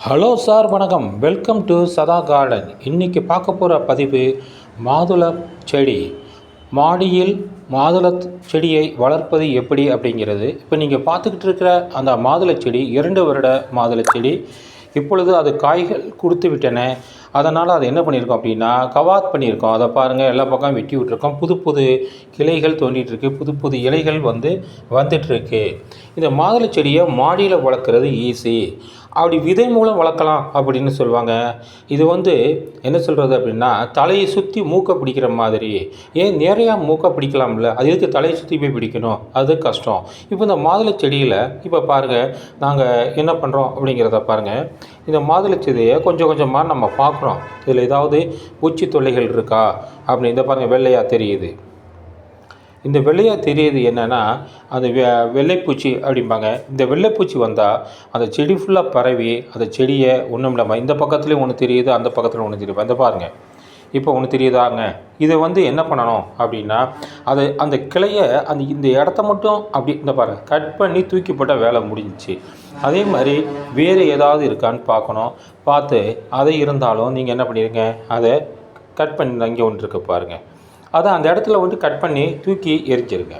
Hello sir, வணக்கம். Welcome to சதா garden. இன்றைக்கி பார்க்க போகிற பதிவு மாதுளை செடி. மாடியில் மாதுளை செடியை வளர்ப்பது எப்படி அப்படிங்கிறது. இப்போ நீங்கள் பார்த்துக்கிட்டு இருக்கிற அந்த மாதுளை செடி 2 வருட மாதுளை செடி. இப்பொழுது அது காய்கள் கொடுத்து விட்டன. அதனால் அதை என்ன பண்ணியிருக்கோம் அப்படின்னா கவாத் பண்ணியிருக்கோம். அதை பாருங்கள், எல்லா பக்கம் வெட்டி விட்டுருக்கோம். புது புது கிளைகள் தோண்டிகிட்ருக்கு, புது புது இலைகள் வந்துட்டுருக்கு. இந்த மாதுளை செடியை மாடியில் வளர்க்குறது ஈஸி. அப்படி விதை மூலம் வளர்க்கலாம் அப்படின்னு சொல்லுவாங்க. இது என்ன சொல்கிறது அப்படின்னா, தலையை சுற்றி மூக்கை பிடிக்கிற மாதிரி. ஏன் நிறையா மூக்கை பிடிக்கலாம்ல, அது எதுக்கு தலையை சுற்றி போய் பிடிக்கணும்? அது கஷ்டம். இப்போ இந்த மாதுளை செடியில் இப்போ பாருங்கள், நாங்கள் என்ன பண்ணுறோம் அப்படிங்கிறத பாருங்கள். இந்த மாதுளை செடியை கொஞ்சம் கொஞ்சமாக நம்ம பார்க்குறோம். இதில் ஏதாவது பூச்சி தொல்லைகள் இருக்கா அப்படின்னு இந்த பாருங்கள், வெள்ளையாக தெரியுது. இந்த வெள்ளையாக தெரியுது என்னென்னா, அந்த வெள்ளைப்பூச்சி அப்படிம்பாங்க. இந்த வெள்ளைப்பூச்சி வந்தால் அந்த செடி ஃபுல்லாக பரவி அந்த செடியை ஒன்றும் இல்லாமல் இந்த பக்கத்துலேயும் ஒன்று தெரியுது, அந்த பக்கத்தில் ஒன்று தெரியுது. அந்த பாருங்கள், இப்போ ஒன்று தெரியுதாங்க. இதை என்ன பண்ணணும் அப்படின்னா, அந்த கிளையை இந்த இடத்த மட்டும் அப்படி இந்த பாருங்கள் கட் பண்ணி தூக்கி போட்டால் வேலை முடிஞ்சிச்சு. அதே மாதிரி வேறு ஏதாவது இருக்கான்னு பார்க்கணும். பார்த்து அதை இருந்தாலும் நீங்கள் என்ன பண்ணிடுங்க, அதை கட் பண்ணி இங்கே ஒன்று இருக்குது பாருங்கள், அதை அந்த இடத்துல கட் பண்ணி தூக்கி எரிஞ்சிருங்க.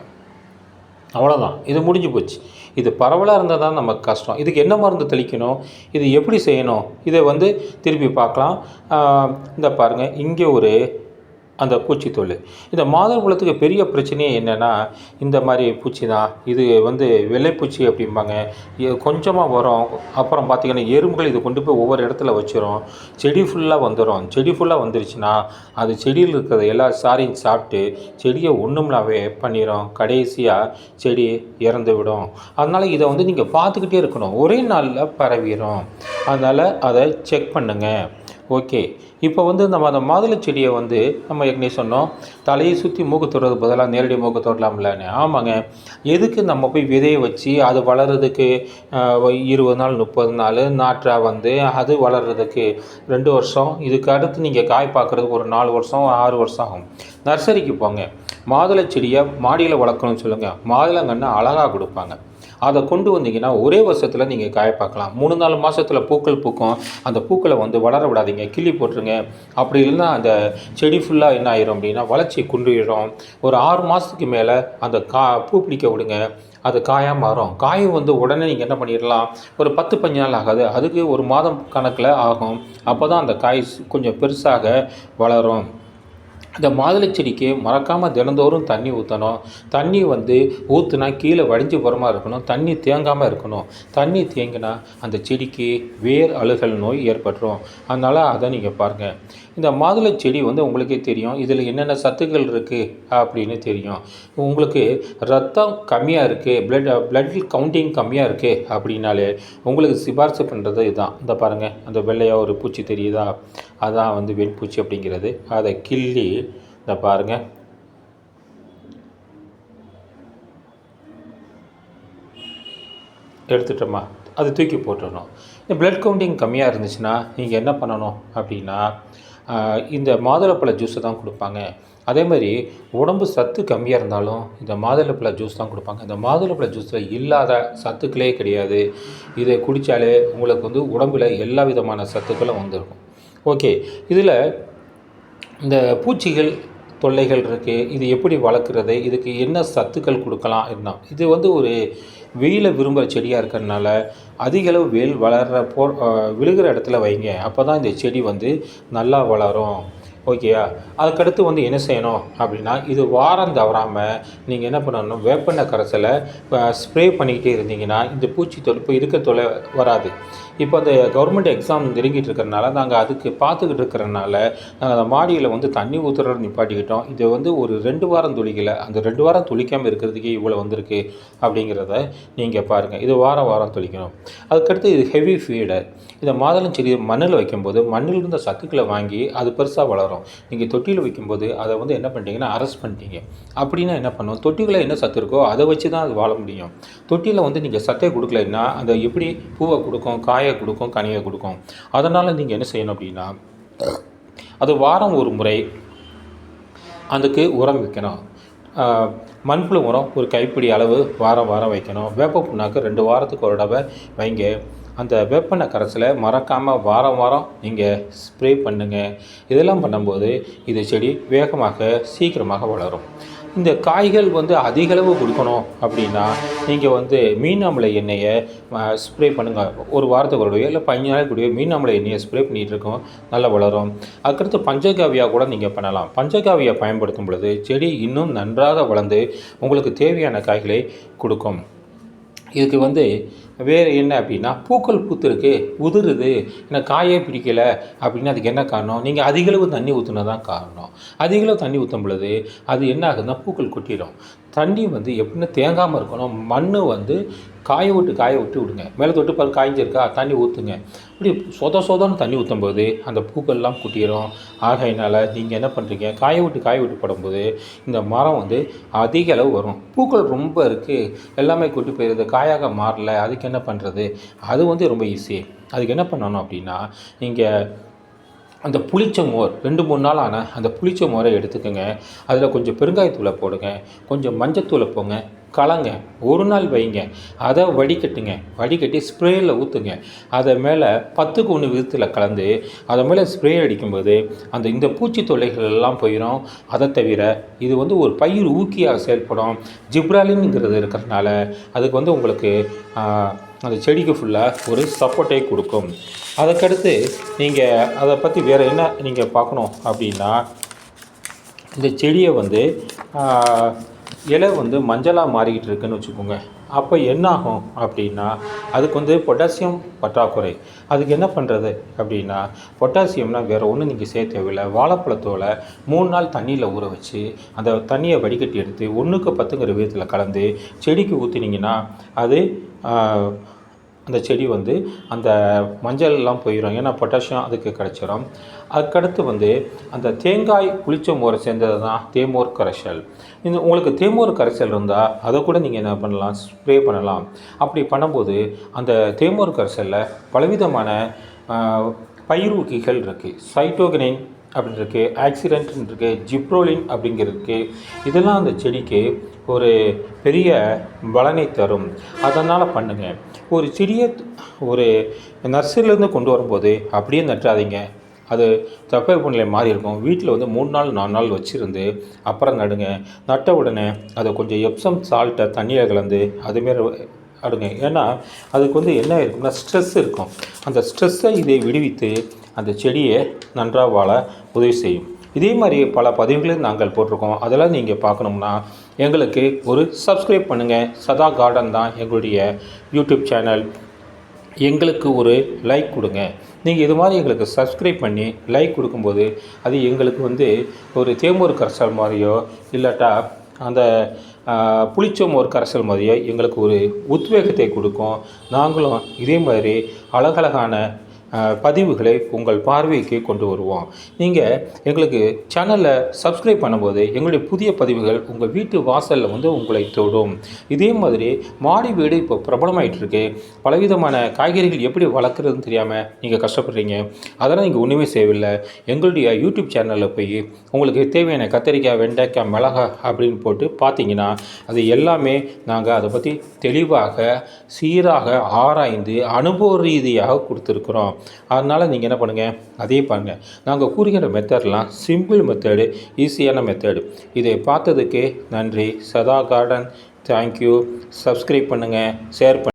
அவ்வளோதான், இது முடிஞ்சு போச்சு. இது பரவலாக இருந்தால் தான் நமக்கு கஷ்டம். இதுக்கு என்ன மருந்து தெளிக்கணும், இது எப்படி செய்யணும், இதை திருப்பி பார்க்கலாம். இந்த பாருங்கள், இங்கே ஒரு அந்த பூச்சித்தொல். இந்த மாதுளம்பழத்துக்கு பெரிய பிரச்சனையே என்னென்னா, இந்த மாதிரி பூச்சி தான். இது வெள்ளைப்பூச்சி அப்படிம்பாங்க. கொஞ்சமாக வரும். அப்புறம் பார்த்திங்கன்னா எறும்புகள் இது கொண்டு போய் ஒவ்வொரு இடத்துல வச்சிரும். செடி ஃபுல்லாக வந்துடும். செடி ஃபுல்லாக வந்துருச்சுன்னா அது செடியில் இருக்கிறத எல்லா சாரையும் சாப்பிட்டு செடியை ஒன்றும்லாவே பண்ணிடும். கடைசியாக செடி இறந்து விடும். அதனால் இதை நீங்கள் பார்த்துக்கிட்டே இருக்கணும். ஒரே நாளில் பரவிடும். அதனால் அதை செக் பண்ணுங்கள். ஓகே. இப்போ நம்ம அந்த மாதுளை செடியை நம்ம ஏற்கனவே சொன்னோம், தலையை சுற்றி மூக்கு தொடுறது பதிலாக நேரடி மூக்கு தொடலாம்லன்னு. ஆமாங்க. எதுக்கு நம்ம போய் விதையை வச்சு அது வளர்கிறதுக்கு 20 நாள் 30 நாள் நாற்றாக அது வளர்கிறதுக்கு 2 வருஷம், இதுக்கு அடுத்து நீங்கள் காய் பார்க்குறதுக்கு ஒரு 4 வருஷம் 6 வருஷம் ஆகும். நர்சரிக்கு போங்க, மாதுளை செடியை மாடியில் வளர்க்கணும்னு சொல்லுங்கள். மாதுளங்கன்று அழகாக கொடுப்பாங்க. அதை கொண்டு வந்தீங்கன்னா ஒரே வருஷத்தில் நீங்கள் காய பார்க்கலாம். 3-4 மாதத்தில் பூக்கள் பூக்கும். அந்த பூக்களை வளர விடாதீங்க, கிள்ளி போட்டுருங்க. அப்படி இல்லைன்னா அந்த செடி ஃபுல்லாக என்ன ஆயிரும் அப்படின்னா வளர்ச்சி குன்றிடும். ஒரு 6 மாதத்துக்கு மேலே அந்த பூ பிடிக்க விடுங்க. அது காயாக மாறும். காய் உடனே நீங்கள் என்ன பண்ணிடலாம், ஒரு 10-15 நாள் ஆகாது, அதுக்கு 1 மாதம் கணக்கில் ஆகும். அப்போ தான் அந்த காய் கொஞ்சம் பெருசாக வளரும். இந்த மாதுளை செடிக்கு மறக்காமல் தினந்தோறும் தண்ணி ஊற்றணும். தண்ணி ஊற்றுனா கீழே வடிஞ்சு போகிற இருக்கணும். தண்ணி தேங்காமல் இருக்கணும். தண்ணி தேங்கினா அந்த செடிக்கு வேர் அழுகல் நோய் ஏற்பட்டுரும். அதனால் அதை நீங்கள் பாருங்கள். இந்த மாதுளை செடி உங்களுக்கே தெரியும், இதில் என்னென்ன சத்துக்கள் இருக்குது அப்படின்னு தெரியும். உங்களுக்கு ரத்தம் கம்மியாக இருக்குது, பிளட் கவுண்டிங் கம்மியாக இருக்குது அப்படின்னாலே உங்களுக்கு சிபாரிசு பண்ணுறது இதுதான். இந்த பாருங்கள், அந்த வெள்ளையாக ஒரு பூச்சி தெரியுதா, அதான் வெண்பூச்சி அப்படிங்கிறது. அதை கிள்ளி இந்த பாருங்கள், எடுத்துட்டோமா, அது தூக்கி போட்டுடணும். இந்த பிளட் கவுண்டிங் கம்மியாக இருந்துச்சுன்னா நீங்கள் என்ன பண்ணணும் அப்படின்னா, இந்த மாதுளப்பழ ஜூஸை தான் கொடுப்பாங்க. அதே மாதிரி உடம்பு சத்து கம்மியாக இருந்தாலும் இந்த மாதுளப்பழ ஜூஸ் தான் கொடுப்பாங்க. இந்த மாதுளப்பழ ஜூஸில் இல்லாத சத்துக்களே கிடையாது. இதை குடித்தாலே உங்களுக்கு உடம்பில் எல்லா விதமான சத்துக்களும் வந்துருக்கும். ஓகே. இதில் இந்த பூச்சிகள் தொல்லைகள் இருக்குது, இது எப்படி வளர்க்குறது, இதுக்கு என்ன சத்துக்கள் கொடுக்கலாம் என்ன. இது ஒரு வெயிலை விரும்புகிற செடியாக இருக்கிறதுனால அதிகளவு வெயில் விழுகிற இடத்துல வைங்க. அப்போ தான் இந்த செடி நல்லா வளரும். ஓகேயா. அதுக்கடுத்து என்ன செய்யணும் அப்படின்னா, இது வாரம் தவறாமல் நீங்கள் என்ன பண்ணணும், வேப்பெண்ணெய் கரைசலை ஸ்ப்ரே பண்ணிக்கிட்டே இருந்தீங்கன்னா இந்த பூச்சி தொல்லை இருக்க தொலை வராது. இப்போ அந்த கவர்மெண்ட் எக்ஸாம் நெருங்கிட்டு இருக்கிறனால நாங்கள் அதுக்கு பார்த்துக்கிட்டு இருக்கிறனால நாங்கள் அந்த மாடியில் தண்ணி ஊற்றுறது நிப்பாட்டிக்கிட்டோம். இது ஒரு 2 வாரம் துளிக்கலை. அந்த 2 வாரம் துளிக்காமல் இருக்கிறதுக்கே இவ்வளோ வந்திருக்கு அப்படிங்கிறத நீங்கள் பாருங்கள். இது வாரம் துளிக்கணும். அதுக்கடுத்து இது ஹெவி ஃபீடர். இந்த மாதுளம் செடி மண்ணில் வைக்கும்போது மண்ணில் இருந்த சத்துக்களை வாங்கி அது பெருசாக வளரும். நீங்கள் தொட்டியில் வைக்கும்போது அதை என்ன பண்ணிட்டீங்கன்னா அரெஸ்ட் பண்ணிட்டீங்க. அப்படின்னா என்ன பண்ணும், தொட்டிகளில் என்ன சத்து இருக்கோ அதை வச்சு தான் அது வாழ முடியும். தொட்டியில் நீங்கள் சத்தை கொடுக்கலைன்னா அந்த எப்படி பூவை கொடுக்கும், காயை கொடுக்கும், கனியை கொடுக்கும். அதனால் நீங்கள் என்ன செய்யணும் அப்படின்னா, அது வாரம் ஒரு முறை அதுக்கு உரம் வைக்கணும். மண்புழு உரம் ஒரு கைப்பிடி அளவு வாரம் வைக்கணும். வேப்ப புண்ணாக்கு 2 வாரத்துக்கு ஒரு தடவை வைங்க. அந்த வேப்பெண்ணெய் கரைசலை மறக்காமல் வாரம் வாரம் நீங்கள் ஸ்ப்ரே பண்ணுங்கள். இதெல்லாம் பண்ணும்போது இந்த செடி வேகமாக சீக்கிரமாக வளரும். இந்த காய்கள் வந்து அதிகளவு கொடுக்கணும் அப்படின்னா நீங்கள் வந்து மீன் அமில எண்ணெயை ஸ்ப்ரே பண்ணுங்கள். ஒரு வாரத்துக்கு ஒரு இல்லை 15 நாளைக்கு கூடிய மீன் அமில எண்ணெயை ஸ்ப்ரே பண்ணிகிட்டு இருக்கோம், நல்லா வளரும். அதுக்கடுத்து பஞ்சகாவியா கூட நீங்கள் பண்ணலாம். பஞ்சகாவியா பயன்படுத்தும் பொழுது செடி இன்னும் நன்றாக வளர்ந்து உங்களுக்கு தேவையான காய்களை கொடுக்கும். இதுக்கு வந்து வேறு என்ன அப்படின்னா, பூக்கள் பூத்திருக்கு, உதிருது, எனக்கு காயே பிடிக்கலை அப்படின்னா அதுக்கு என்ன காரணம்? நீங்கள் அதிகளவு தண்ணி ஊற்றுனா தான் காரணம். அதிகளவு தண்ணி ஊற்றும் பொழுது அது என்ன ஆகுதுன்னா பூக்கள் கொட்டிடும். தண்ணி வந்து எப்படின்னா தேங்காமல் இருக்கணும். மண் வந்து காய விட்டு விடுங்க. மேலே தொட்டு பாரு காய்ஞ்சிருக்கா, தண்ணி ஊற்றுங்க. இப்படி சொதன்னு தண்ணி ஊற்றும்போது அந்த பூக்கள்லாம் கொட்டிடும். ஆகையினால் நீங்கள் என்ன பண்ணுறீங்க, காய விட்டு படும்போது இந்த மரம் வந்து அதிக அளவு வரும். பூக்கள் ரொம்ப இருக்குது, எல்லாமே கொட்டி போயிடுது, காயாக மாறல, அதுக்கு என்ன பண்ணுறது? அது வந்து ரொம்ப ஈஸி. அதுக்கு என்ன பண்ணணும் அப்படின்னா, நீங்கள் அந்த புளிச்ச மோர் 2-3 நாள் ஆன அந்த புளிச்ச மோரை எடுத்துக்கோங்க. அதில் கொஞ்சம் பெருங்காயத்தூளை போடுங்க, கொஞ்சம் மஞ்சத்தூளை போங்க, கலங்க, ஒரு நாள் வைங்க. அதை வடிகட்டி ஸ்ப்ரேயில் ஊற்றுங்க. அதை மேலே 10க்கு 1 விதத்தில் கலந்து அதை மேலே ஸ்ப்ரே அடிக்கும்போது இந்த பூச்சி தொல்லைகள் எல்லாம் போயிடும். அதை தவிர இது வந்து ஒரு பயிர் ஊக்கியாக செயல்படும். ஜிப்ராலின்ங்கிறது இருக்கிறதுனால அதுக்கு வந்து உங்களுக்கு அந்த செடிக்கு ஃபுல்லாக ஒரு சப்போர்ட்டை கொடுக்கும். அதுக்கடுத்து நீங்கள் அதை பற்றி வேறு என்ன நீங்கள் பார்க்கணும் அப்படின்னா, இந்த செடியை வந்து இலை வந்து மஞ்சளாக மாறிக்கிட்டு இருக்குன்னு வச்சுக்கோங்க. அப்போ என்ன ஆகும் அப்படின்னா, அதுக்கு வந்து பொட்டாசியம் பற்றாக்குறை. அதுக்கு என்ன பண்ணுறது அப்படின்னா, பொட்டாசியம்னால் வேறு ஒன்றும் நீங்கள் சேர்க்க தேவையில்லை. வாழைப்பழத்தோலை 3 நாள் தண்ணியில் ஊற வச்சு அந்த தண்ணியை வடிகட்டி எடுத்து 1க்கு 10ங்கிற விதத்தில் கலந்து செடிக்கு ஊற்றினீங்கன்னா அது அந்த செடி வந்து அந்த மஞ்சள்லாம் போயிடும். ஏன்னா பொட்டாசியம் அதுக்கு கிடச்சிரும். அதுக்கடுத்து வந்து அந்த தேங்காய் புளிச்ச மோரை சேர்ந்தது தான் தேமோர் கரைசல். உங்களுக்கு தேமோர் கரைசல் இருந்தால் அதை கூட நீங்கள் என்ன பண்ணலாம், ஸ்ப்ரே பண்ணலாம். அப்படி பண்ணும்போது அந்த தேமோர் கரைசலில் பலவிதமான பயிரூக்கிகள் இருக்குது. சைட்டோகினின் அப்படின்னு இருக்குது, ஆக்சிடென்ட்னு இருக்குது, ஜிப்ரோலின் அப்படிங்கிறதுக்கு. இதெல்லாம் அந்த செடிக்கு ஒரு பெரிய பலனை தரும். அதனால் பண்ணுங்கள். ஒரு செடியை ஒரு நர்சரியிலேருந்து கொண்டு வரும்போது அப்படியே நட்டாதீங்க. அது தட்பவெப்பநிலை மாறி இருக்கும். வீட்டில் வந்து 3 நாள் 4 நாள் வச்சுருந்து அப்புறம் நடுங்க. நட்ட உடனே அதை கொஞ்சம் எப்சம் சால்ட்டை தண்ணியில் கலந்து அதுமாரி அடுங்க. ஏன்னா அதுக்கு வந்து என்ன இருக்குன்னா ஸ்ட்ரெஸ் இருக்கும். அந்த ஸ்ட்ரெஸ்ஸை இதை விடுவித்து அந்த செடியை நன்றாக வாழ உதவி செய்யும். இதே மாதிரி பல பதிவுகளையும் நாங்கள் போட்டிருக்கோம். அதெல்லாம் நீங்கள் பார்க்கணும்னா எங்களுக்கு ஒரு சப்ஸ்கிரைப் பண்ணுங்கள். சதா கார்டன் தான் எங்களுடைய யூடியூப் சேனல். எங்களுக்கு ஒரு லைக் கொடுங்க. நீங்கள் இது மாதிரி எங்களுக்கு சப்ஸ்கிரைப் பண்ணி லைக் கொடுக்கும்போது அது எங்களுக்கு வந்து ஒரு தேமோர் கரைசல் மாதிரியோ இல்லாட்டா அந்த புளிச்ச மோர் கரைசல் மாதிரியோ எங்களுக்கு ஒரு உத்வேகத்தை கொடுக்கும். நாங்களும் இதே மாதிரி அழகழகான பதிவுகளை உங்கள் பார்வைக்கு கொண்டு வருவோம். நீங்கள் எங்களுக்கு சேனலை சப்ஸ்கிரைப் பண்ணும்போது எங்களுடைய புதிய பதிவுகள் உங்கள் வீட்டு வாசலில் வந்து உங்களை தொடும். இதே மாதிரி மாடி வீடு இப்போ பிரபலமாயிட்டிருக்கு. பலவிதமான காய்கறிகள் எப்படி வளர்க்குறதுன்னு தெரியாமல் நீங்கள் கஷ்டப்படுறீங்க. அதெல்லாம் நீங்கள் ஒன்றுமே செய்யவில்லை. எங்களுடைய யூடியூப் சேனலில் போய் உங்களுக்கு தேவையான கத்திரிக்காய், வெண்டைக்காய், மிளகாய் அப்படின்னு போட்டு பார்த்தீங்கன்னா அது எல்லாமே நாங்கள் அதை பற்றி தெளிவாக சீராக ஆராய்ந்து அனுபவ ரீதியாக கொடுத்துருக்குறோம். அதனால் நீங்கள் என்ன பண்ணுங்கள், அதே பாருங்கள். நாங்கள் கூறுகிற மெத்தட்லாம் சிம்பிள் மெத்தடு, ஈஸியான மெத்தடு. இதை பார்த்ததுக்கு நன்றி. சதா கார்டன் தேங்க்யூ. சப்ஸ்கிரைப் பண்ணுங்கள், ஷேர் பண்ணுங்கள்.